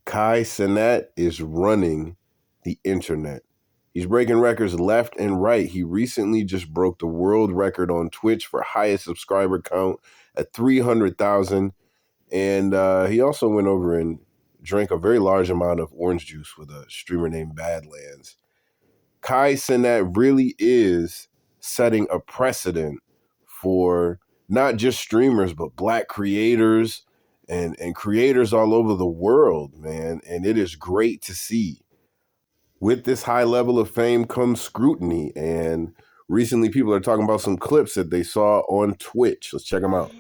Cenat is running the internet. He's breaking records left and right. He recently just broke the world record on Twitch for highest subscriber count at 300,000. And he also went over and drank a very large amount of orange juice with a streamer named Badlands. Cenat really is setting a precedent for not just streamers, but Black creators and creators all over the world, man. And it is great to see. With this high level of fame comes scrutiny. And recently people are talking about some clips that they saw on Twitch. Let's check them out.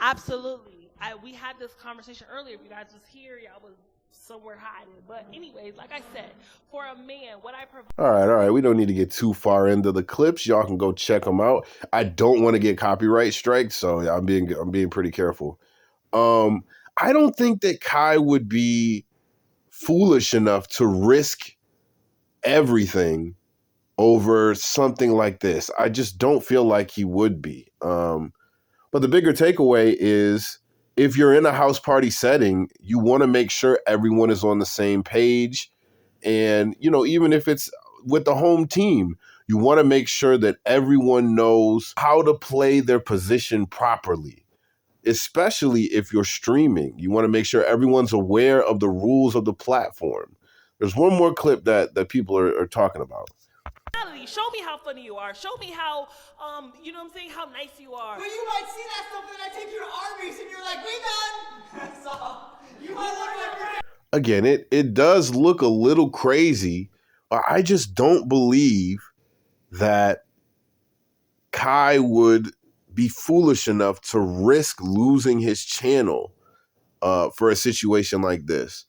Absolutely. We had this conversation earlier. If you guys was here, y'all was somewhere hiding. But anyways, like I said, for a man, what I provide. All right. We don't need to get too far into the clips. Y'all can go check them out. I don't want to get copyright strikes, so I'm being pretty careful. I don't think that Kai would be foolish enough to risk everything over something like this. I just don't feel like he would be. But the bigger takeaway is, if you're in a house party setting, you want to make sure everyone is on the same page. And, even if it's with the home team, you want to make sure that everyone knows how to play their position properly, especially if you're streaming. You want to make sure everyone's aware of the rules of the platform. There's one more clip that people are talking about. Show me how funny you are. Show me how, you know what I'm saying, how nice you are. But you might see that stuff and I take you to Arby's and you're like, we done. That's all. You might want to. Again, it does look a little crazy. I just don't believe that Kai would be foolish enough to risk losing his channel for a situation like this.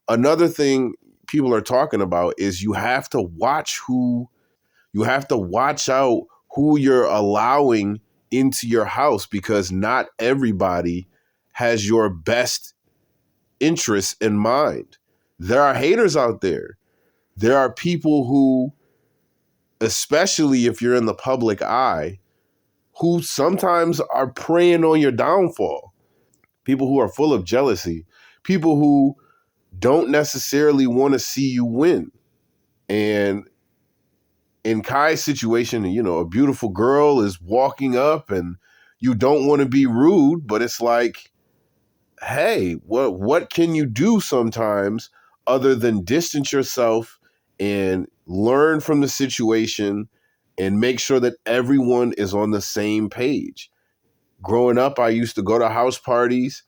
Another thing people are talking about is you have to watch out who you're allowing into your house, because not everybody has your best interests in mind. There are haters out there. There are people who, especially if you're in the public eye, who sometimes are preying on your downfall. People who are full of jealousy. People who don't necessarily want to see you win. And in Kai's situation, a beautiful girl is walking up and you don't want to be rude, but it's like, hey, what can you do sometimes other than distance yourself and learn from the situation and make sure that everyone is on the same page? Growing up, I used to go to house parties,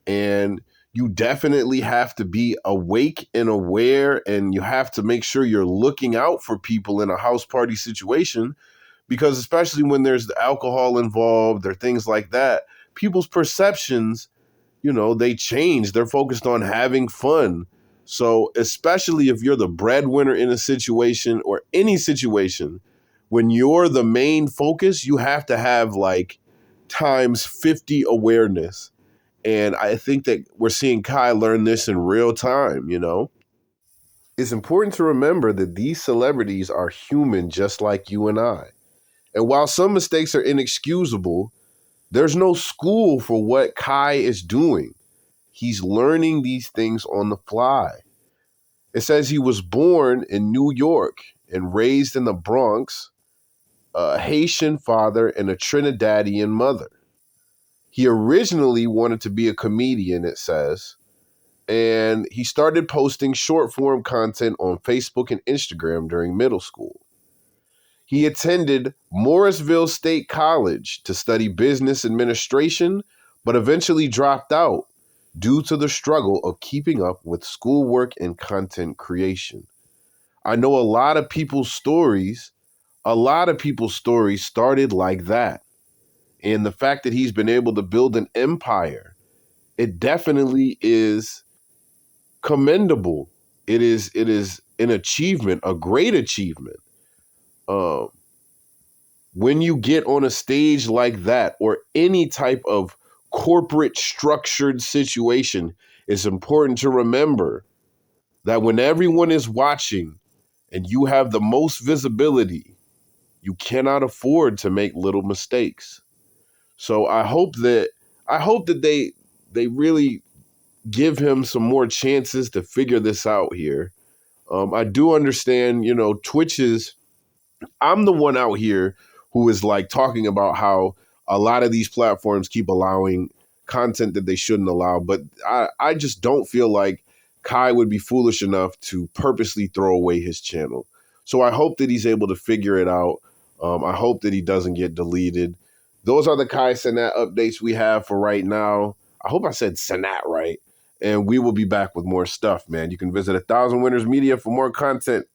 and you definitely have to be awake and aware, and you have to make sure you're looking out for people in a house party situation, because especially when there's the alcohol involved or things like that, people's perceptions, they change. They're focused on having fun. So especially if you're the breadwinner in a situation or any situation, when you're the main focus, you have to have like times 50 awareness. And I think that we're seeing Kai learn this in real time, It's important to remember that these celebrities are human just like you and I. And while some mistakes are inexcusable, there's no school for what Kai is doing. He's learning these things on the fly. It says he was born in New York and raised in the Bronx, a Haitian father and a Trinidadian mother. He originally wanted to be a comedian, it says, and he started posting short form content on Facebook and Instagram during middle school. He attended Morrisville State College to study business administration, but eventually dropped out due to the struggle of keeping up with schoolwork and content creation. I know a lot of people's stories started like that. And the fact that he's been able to build an empire, it definitely is commendable. It is an achievement, a great achievement. When you get on a stage like that, or any type of corporate structured situation, it's important to remember that when everyone is watching and you have the most visibility, you cannot afford to make little mistakes. So I hope that they really give him some more chances to figure this out here. I do understand, Twitch's. I'm the one out here who is like talking about how a lot of these platforms keep allowing content that they shouldn't allow. But I just don't feel like Kai would be foolish enough to purposely throw away his channel. So I hope that he's able to figure it out. I hope that he doesn't get deleted. Those are the Kai Cenat updates we have for right now. I hope I said Cenat right. And we will be back with more stuff, man. You can visit 1000 Winners Media for more content.